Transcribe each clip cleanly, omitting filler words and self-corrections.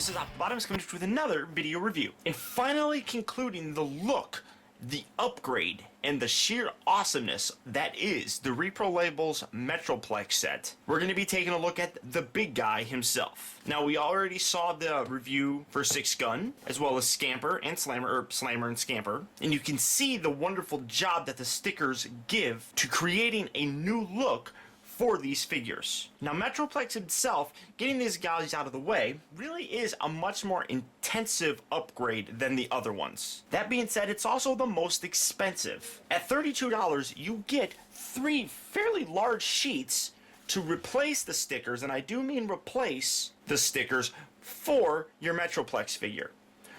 this is optibotimus coming with another video review. And finally concluding the look, the upgrade, and the sheer awesomeness that is the Reprolabels Metroplex set. We're going to be taking a look at the big guy himself. Now, we already saw the review for 6 Gun, as well as Scamper and Slammer, or Slammer and Scamper, and you can see the wonderful job that the stickers give to creating a new look for these figures. Now, Metroplex himself, getting these guys out of the way, really is a much more intensive upgrade than the other ones. That being said, it's also the most expensive. At $32, you get 3 fairly large sheets to replace the stickers, and I do mean replace the stickers for your Metroplex figure.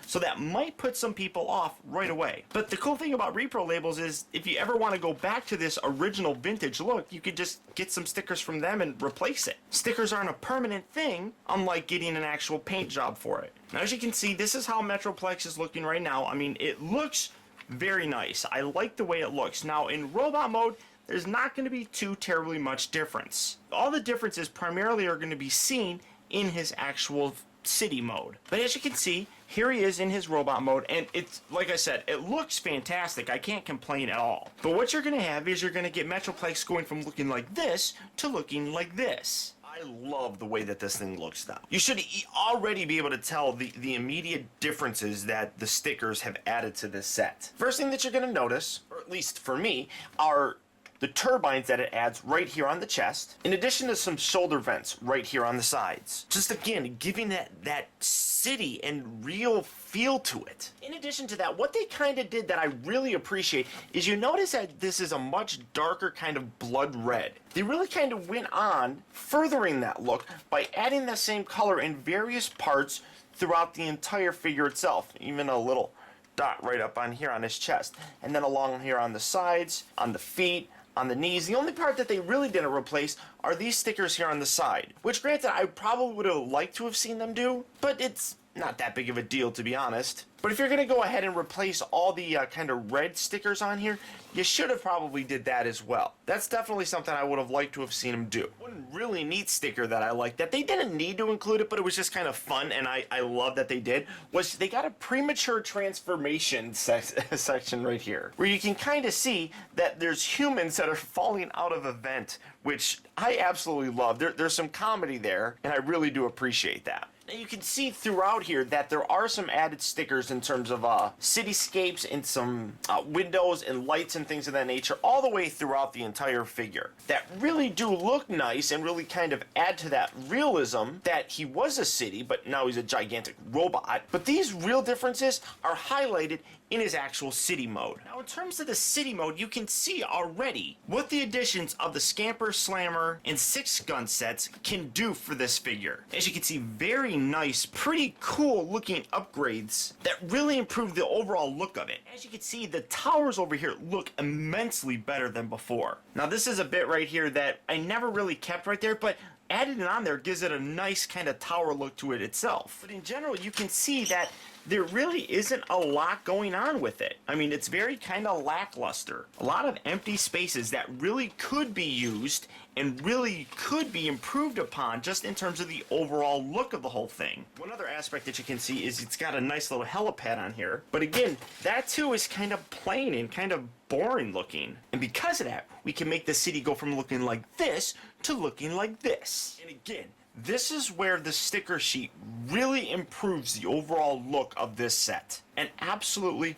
So that might put some people off right away. But the cool thing about Reprolabels is if you ever want to go back to this original vintage look, you could just get some stickers from them and replace it. Stickers aren't a permanent thing, unlike getting an actual paint job for it. Now, as you can see, this is how Metroplex is looking right now. I mean, it looks very nice. I like the way it looks. Now, in robot mode, there's not going to be too terribly much difference. All the differences primarily are going to be seen in his actual city mode. But as you can see, here he is in his robot mode, and it's, like I said, it looks fantastic. I can't complain at all. But what you're going to have is you're going to get Metroplex going from looking like this to looking like this. I love the way that this thing looks now. You should already be able to tell the immediate differences that the stickers have added to this set. First thing that you're going to notice, or at least for me, are the turbines that it adds right here on the chest, in addition to some shoulder vents right here on the sides. Just again, giving that city and real feel to it. In addition to that, what they kind of did that I really appreciate is you notice that this is a much darker kind of blood red. They really kind of went on furthering that look by adding the same color in various parts throughout the entire figure itself, even a little dot right up on here on his chest, and then along here on the sides, on the feet, on the knees. The only part that they really didn't replace are these stickers here on the side, which granted I probably would have liked to have seen them do, but it's not that big of a deal, to be honest. But if you're going to go ahead and replace all the kind of red stickers on here, you should have probably did that as well. That's definitely something I would have liked to have seen them do. One really neat sticker that I liked, that they didn't need to include it, but it was just kind of fun, and I love that they did, was they got a Premature Transformation section right here, where you can kind of see that there's humans that are falling out of a vent, which I absolutely love. There's some comedy there, and I really do appreciate that. Now you can see throughout here that there are some added stickers in terms of cityscapes and some windows and lights and things of that nature all the way throughout the entire figure that really do look nice and really kind of add to that realism that he was a city, but now he's a gigantic robot. But these real differences are highlighted in his actual city mode. Now, in terms of the city mode, you can see already what the additions of the Scamper, Slammer, and 6 Gun sets can do for this figure. As you can see, very nice, pretty cool looking upgrades that really improve the overall look of it. As you can see, the towers over here look immensely better than before. Now, this is a bit right here that I never really kept right there, but adding it on there gives it a nice kind of tower look to it itself. But in general, you can see that there really isn't a lot going on with it. I mean, it's very kind of lackluster. A lot of empty spaces that really could be used and really could be improved upon just in terms of the overall look of the whole thing. One other aspect that you can see is it's got a nice little helipad on here. But again, that too is kind of plain and kind of boring looking. And because of that, we can make the city go from looking like this to looking like this. And again, this is where the sticker sheet really improves the overall look of this set. An absolutely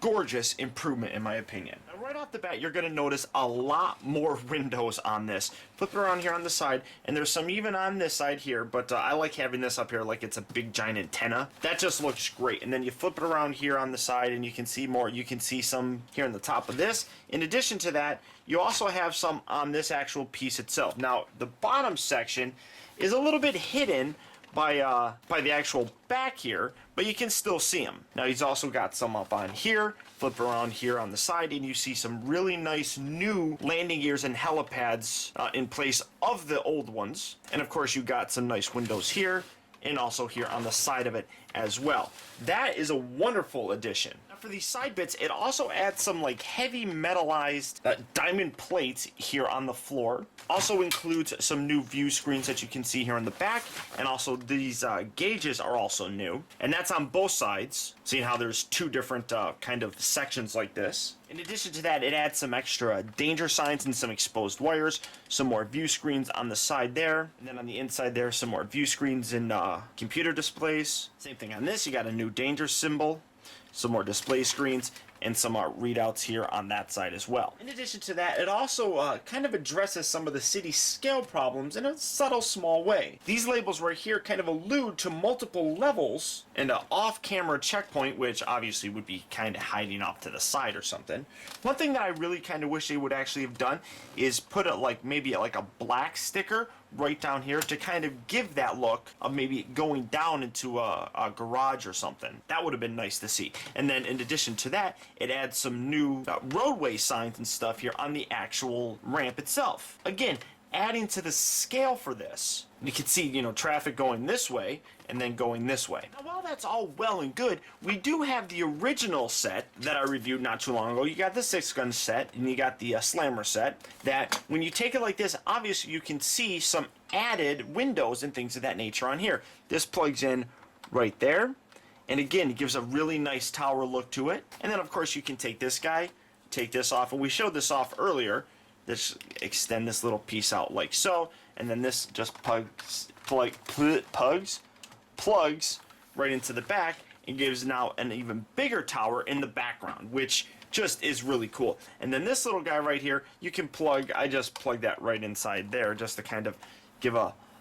gorgeous improvement, in my opinion. Now, right off the bat, you're going to notice a lot more windows on this. Flip it around here on the side, and there's some even on this side here, but I like having this up here like it's a big giant antenna. That just looks great. And then you flip it around here on the side, and you can see more. You can see some here on the top of this. In addition to that, you also have some on this actual piece itself. Now, the bottom section is a little bit hidden by the actual back here, but you can still see them. Now, he's also got some up on here. Flip around here on the side, and you see some really nice new landing gears and helipads in place of the old ones. And of course, you got some nice windows here, and also here on the side of it as well. That is a wonderful addition. Now, for these side bits, it also adds some like heavy metallized diamond plates here on the floor. Also includes some new view screens that you can see here in the back, and also these gauges are also new, and that's on both sides. Seeing how there's two different kind of sections like this. In addition to that, it adds some extra danger signs and some exposed wires, some more view screens on the side there, and then on the inside there, some more view screens and computer displays. Same thing on this, you got a new danger symbol, some more display screens, and some readouts here on that side as well. In addition to that, it also kind of addresses some of the city scale problems in a subtle, small way. These labels right here kind of allude to multiple levels and an off-camera checkpoint, which obviously would be kind of hiding off to the side or something. One thing that I really kind of wish they would actually have done is put it like maybe like a black sticker right down here to kind of give that look of maybe going down into a garage or something. That would have been nice to see. And then in addition to that, it adds some new roadway signs and stuff here on the actual ramp itself. Again, adding to the scale for this. You can see, you know, traffic going this way and then going this way. Now, while that's all well and good, we do have the original set that I reviewed not too long ago. You got the 6-gun set and you got the slammer set that when you take it like this, obviously you can see some added windows and things of that nature on here. This plugs in right there. And again, it gives a really nice tower look to it. And then of course you can take this guy, take this off, and we showed this off earlier. Extend this little piece out like so, and then this just plugs right into the back and gives now an even bigger tower in the background, which just is really cool. And then this little guy right here, you can plug, I just plugged that right inside there just to kind of give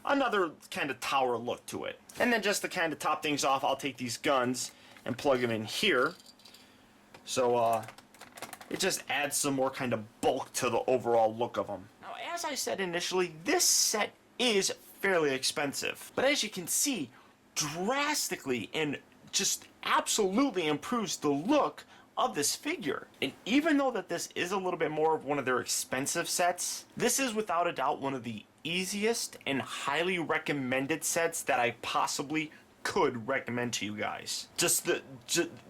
another kind of tower look to it. And then just to kind of top things off, I'll take these guns and plug them in here. So it just adds some more kind of bulk to the overall look of them. Now, as I said initially, this set is fairly expensive, but as you can see, drastically and just absolutely improves the look of this figure. And even though that this is a little bit more of one of their expensive sets, this is without a doubt one of the easiest and highly recommended sets that I possibly could recommend to you guys. Just the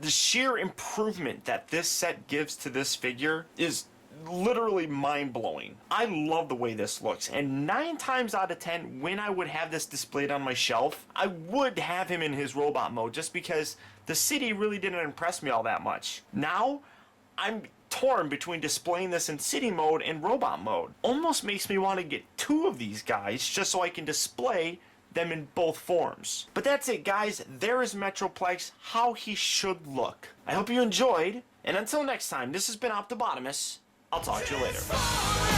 sheer improvement that this set gives to this figure is literally mind-blowing. I love the way this looks, and 9 times out of 10 when I would have this displayed on my shelf, I would have him in his robot mode just because the city really didn't impress me all that much. Now I'm torn between displaying this in city mode and robot mode. Almost makes me want to get 2 of these guys just so I can display them in both forms. But that's it, guys. There is Metroplex, how he should look. I hope you enjoyed, and until next time, this has been Optibotimus. I'll talk to you later.